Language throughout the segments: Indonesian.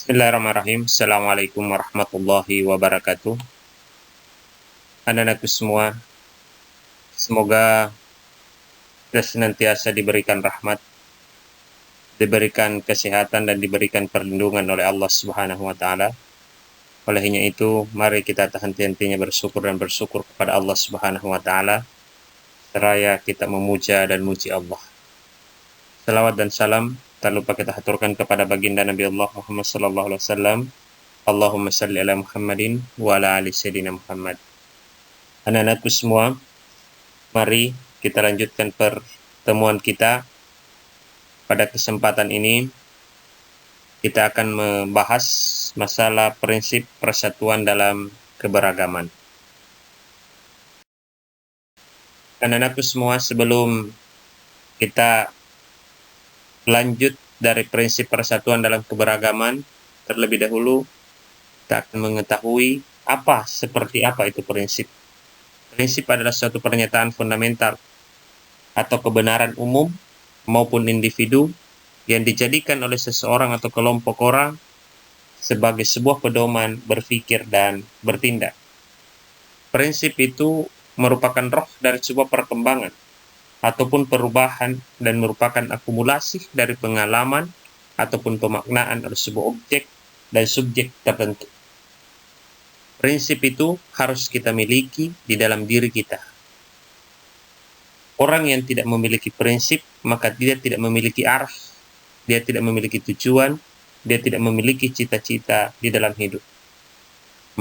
Bismillahirrahmanirrahim. Assalamualaikum warahmatullahi wabarakatuh. Anak-anakku semua, semoga kita senantiasa diberikan rahmat, diberikan kesehatan, dan diberikan perlindungan oleh Allah Subhanahu wa Ta'ala. Olehnya itu, mari kita tak henti-hentinya bersyukur dan bersyukur kepada Allah Subhanahu wa Ta'ala, seraya kita memuja dan muji Allah. Salawat dan salam tak lupa kita haturkan kepada baginda Nabi Allah Muhammad sallallahu alaihi wasallam. Allahumma salli ala Muhammadin wa ala ali sayyidina Muhammad. Anak-anakku semua, mari kita lanjutkan pertemuan kita. Pada kesempatan ini, kita akan membahas masalah prinsip persatuan dalam keberagaman. Anak-anakku semua, sebelum kita lanjut dari prinsip persatuan dalam keberagaman, terlebih dahulu kita akan mengetahui seperti apa itu prinsip. Prinsip adalah suatu pernyataan fundamental atau kebenaran umum maupun individu yang dijadikan oleh seseorang atau kelompok orang sebagai sebuah pedoman berpikir dan bertindak. Prinsip itu merupakan roh dari sebuah perkembangan ataupun perubahan dan merupakan akumulasi dari pengalaman ataupun pemaknaan oleh sebuah objek dan subjek tertentu. Prinsip itu harus kita miliki di dalam diri kita. Orang yang tidak memiliki prinsip, maka dia tidak memiliki arah, dia tidak memiliki tujuan, dia tidak memiliki cita-cita di dalam hidup.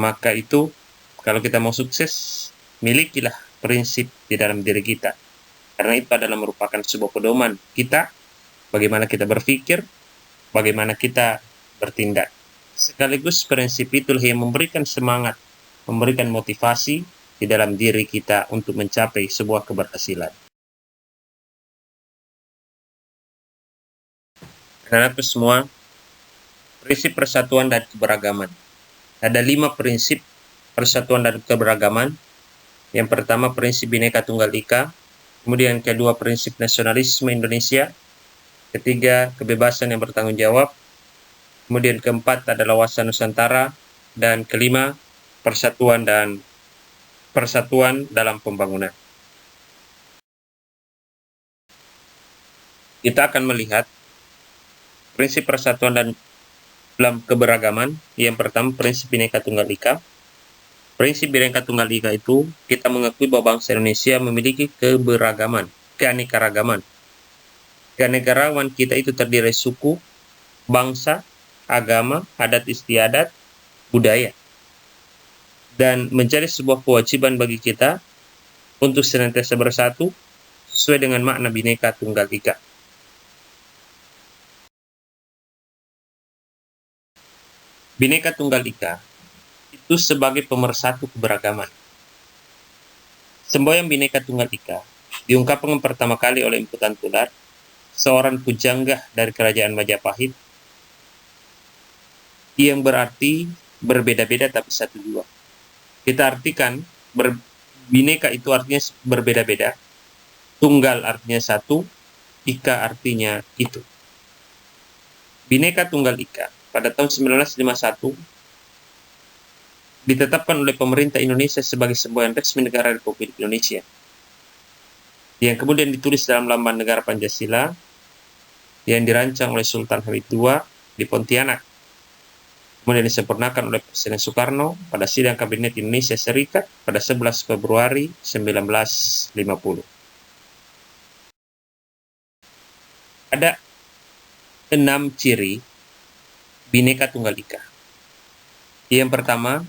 Maka itu, kalau kita mau sukses, milikilah prinsip di dalam diri kita. Karena itu adalah merupakan sebuah pedoman kita, bagaimana kita berpikir, bagaimana kita bertindak. Sekaligus prinsip itulah yang memberikan semangat, memberikan motivasi di dalam diri kita untuk mencapai sebuah keberhasilan. Anak-anakku semua, prinsip persatuan dan keberagaman. Ada 5 prinsip persatuan dan keberagaman. Yang pertama, prinsip Bhinneka Tunggal Ika. Kemudian kedua, prinsip nasionalisme Indonesia. Ketiga, kebebasan yang bertanggung jawab. Kemudian keempat adalah wawasan Nusantara. Dan kelima, persatuan dalam pembangunan. Kita akan melihat prinsip persatuan dan dalam keberagaman. Yang pertama, prinsip Bhinneka Tunggal Ika. Prinsip Bhinneka Tunggal Ika itu kita mengakui bahwa bangsa Indonesia memiliki keberagaman, keanekaragaman. Keanekaragaman kita itu terdiri dari suku, bangsa, agama, adat istiadat, budaya. Dan menjadi sebuah kewajiban bagi kita untuk senantiasa bersatu sesuai dengan makna Bhinneka Tunggal Ika. Bhinneka Tunggal Ika itu sebagai pemersatu keberagaman. Semboyan Bhinneka Tunggal Ika diungkapkan pertama kali oleh Empu Tantular, seorang pujangga dari kerajaan Majapahit, yang berarti berbeda-beda tapi satu jua. Kita artikan Bhinneka itu artinya berbeda-beda, tunggal artinya satu, ika artinya itu. Bhinneka Tunggal Ika pada tahun 1951 ditetapkan oleh pemerintah Indonesia sebagai semboyan resmi negara Republik Indonesia, yang kemudian ditulis dalam Lambang Negara Pancasila yang dirancang oleh Sultan Hamid II di Pontianak, kemudian disempurnakan oleh Presiden Soekarno pada sidang Kabinet Indonesia Serikat pada 11 Februari 1950. Ada 6 ciri Bhinneka Tunggal Ika. Yang pertama,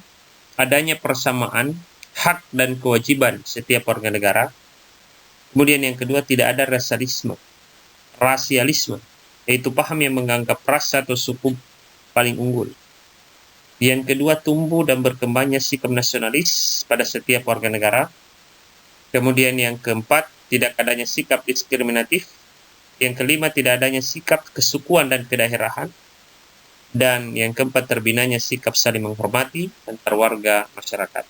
adanya persamaan hak dan kewajiban setiap warga negara. Kemudian yang kedua, tidak ada rasialisme, yaitu paham yang menganggap ras atau suku paling unggul. Yang kedua, tumbuh dan berkembangnya sikap nasionalis pada setiap warga negara. Kemudian yang keempat, tidak adanya sikap diskriminatif. Yang kelima, tidak adanya sikap kesukuan dan kedaerahan. Dan yang keempat, terbinanya sikap saling menghormati antar warga masyarakat.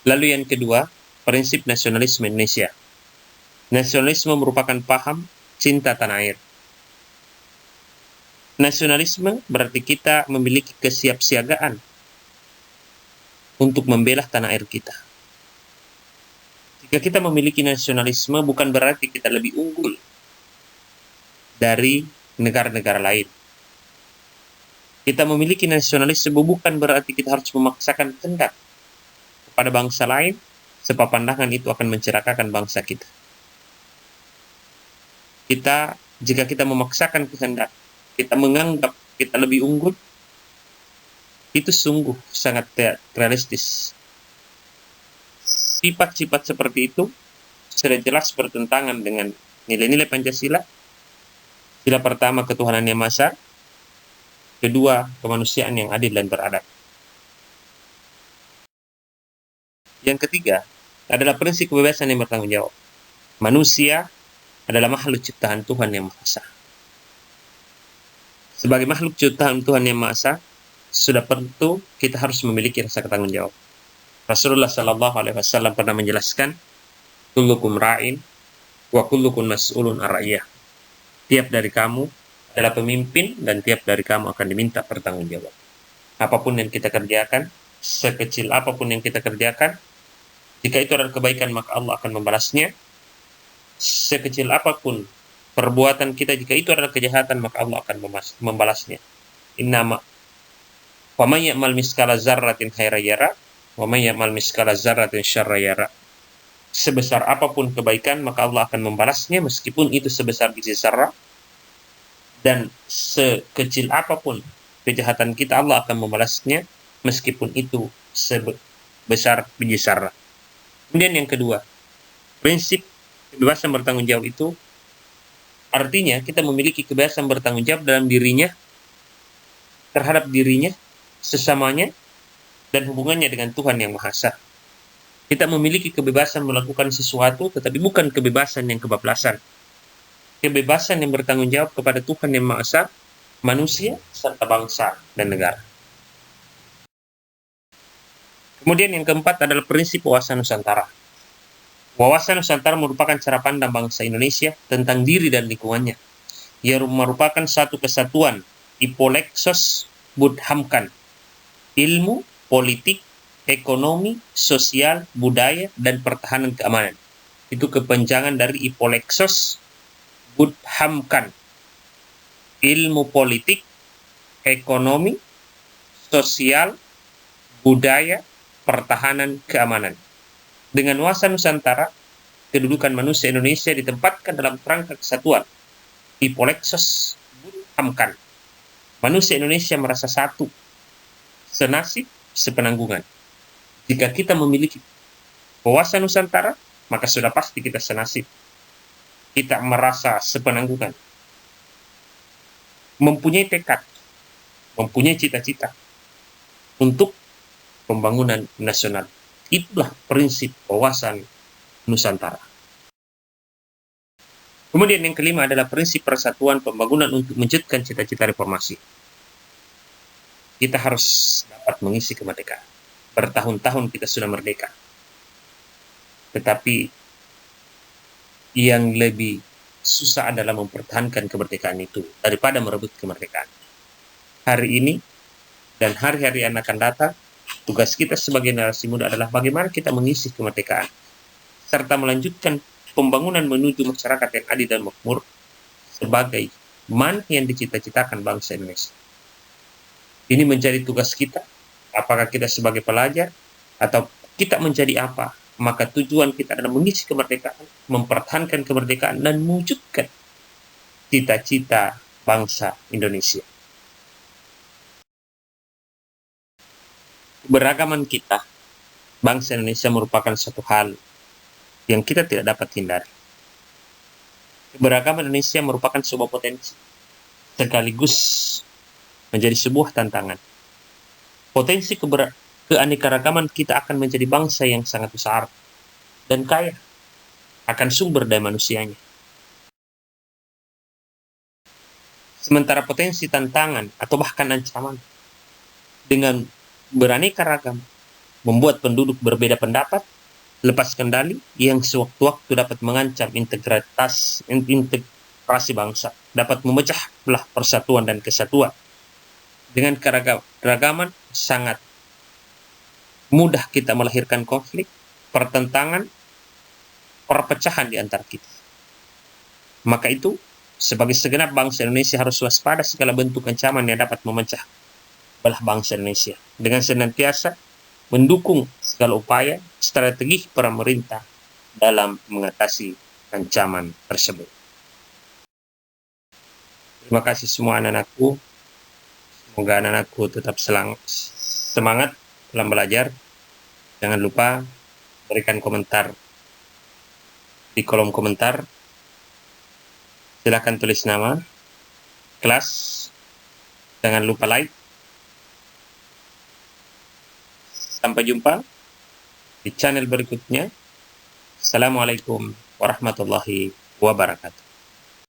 Lalu yang kedua, prinsip nasionalisme Indonesia. Nasionalisme merupakan paham cinta tanah air. Nasionalisme berarti kita memiliki kesiapsiagaan untuk membela tanah air kita. Jika kita memiliki nasionalisme, bukan berarti kita lebih unggul dari negara-negara lain. Kita memiliki nasionalisme bukan berarti kita harus memaksakan kehendak kepada bangsa lain, sebab pandangan itu akan mencelakakan bangsa kita. Jika kita memaksakan kehendak, kita menganggap kita lebih unggul, itu sungguh sangat tidak realistis. Sifat-sifat seperti itu sudah jelas bertentangan dengan nilai-nilai Pancasila. Sila pertama, ketuhanan yang Maha Esa. Kedua, kemanusiaan yang adil dan beradab. Yang ketiga adalah prinsip kebebasan yang bertanggung jawab. Manusia adalah makhluk ciptaan Tuhan yang Maha Esa. Sebagai makhluk ciptaan Tuhan yang Maha Esa, sudah tentu kita harus memiliki rasa tanggung jawab. Rasulullah Shallallahu Alaihi Wasallam pernah menjelaskan, kullukum ra'in wa kullukum mas'ulun ar-ra'iyah. Tiap dari kamu adalah pemimpin dan tiap dari kamu akan diminta pertanggungjawab. Apapun yang kita kerjakan, sekecil apapun yang kita kerjakan, jika itu adalah kebaikan maka Allah akan membalasnya. Sekecil apapun perbuatan kita, jika itu adalah kejahatan maka Allah akan membalasnya. Innama wa may ya'mal miskala dzarratin khairan yara wa may ya'mal miskala dzarratin syarran yara. Sebesar apapun kebaikan maka Allah akan membalasnya, meskipun itu sebesar biji zarrah, dan sekecil apapun kejahatan kita Allah akan membalasnya, meskipun itu sebesar biji zarrah. Kemudian yang kedua, prinsip kebebasan bertanggung jawab itu artinya kita memiliki kebebasan bertanggung jawab dalam dirinya, terhadap dirinya, sesamanya, dan hubungannya dengan Tuhan yang Maha Esa. Kita memiliki kebebasan melakukan sesuatu, tetapi bukan kebebasan yang kebablasan. Kebebasan yang bertanggung jawab kepada Tuhan yang Maha Esa, manusia, serta bangsa dan negara. Kemudian yang keempat adalah prinsip wawasan Nusantara. Wawasan Nusantara merupakan cara pandang bangsa Indonesia tentang diri dan lingkungannya. Ia merupakan satu kesatuan ipolexos budhamkan, ilmu, politik, ekonomi, sosial, budaya, dan pertahanan keamanan. Itu kepanjangan dari ipolexos budhamkan, ilmu, politik, ekonomi, sosial, budaya, pertahanan keamanan. Dengan wawasan Nusantara, kedudukan manusia Indonesia ditempatkan dalam kerangka kesatuan ipolexos budhamkan. Manusia Indonesia merasa satu, senasib, sepenanggungan. Jika kita memiliki wawasan Nusantara, maka sudah pasti kita senasib. Kita merasa sepenanggungan. Mempunyai tekad, mempunyai cita-cita untuk pembangunan nasional. Itulah prinsip wawasan Nusantara. Kemudian yang kelima adalah prinsip persatuan pembangunan untuk mewujudkan cita-cita reformasi. Kita harus dapat mengisi kemerdekaan. Bertahun-tahun kita sudah merdeka. Tetapi yang lebih susah adalah mempertahankan kemerdekaan itu daripada merebut kemerdekaan. Hari ini dan hari-hari yang akan datang, tugas kita sebagai generasi muda adalah bagaimana kita mengisi kemerdekaan, serta melanjutkan pembangunan menuju masyarakat yang adil dan makmur sebagai mana yang dicita-citakan bangsa Indonesia. Ini menjadi tugas kita, apakah kita sebagai pelajar atau kita menjadi apa, maka tujuan kita adalah mengisi kemerdekaan, mempertahankan kemerdekaan, dan mewujudkan cita-cita bangsa Indonesia. Keberagaman kita, bangsa Indonesia, merupakan satu hal yang kita tidak dapat hindari. Keberagaman Indonesia merupakan sebuah potensi, sekaligus menjadi sebuah tantangan. Potensi keanekaragaman kita akan menjadi bangsa yang sangat besar dan kaya akan sumber daya manusianya. Sementara potensi tantangan atau bahkan ancaman dengan beraneka ragam membuat penduduk berbeda pendapat, lepas kendali, yang sewaktu-waktu dapat mengancam integrasi bangsa. dapat memecah belah persatuan dan kesatuan. Dengan keragaman sangat mudah kita melahirkan konflik, pertentangan, perpecahan di antara kita. Maka itu, sebagai segenap bangsa Indonesia harus waspada segala bentuk ancaman yang dapat memecah belah bangsa Indonesia, dengan senantiasa mendukung segala upaya strategi pemerintah dalam mengatasi ancaman tersebut. Terima kasih semua anak-anakku. Semoga anak-anakku tetap semangat dalam belajar. Jangan lupa berikan komentar di kolom komentar. Silakan tulis nama, kelas. Jangan lupa like. Sampai jumpa di channel berikutnya. Assalamualaikum warahmatullahi wabarakatuh.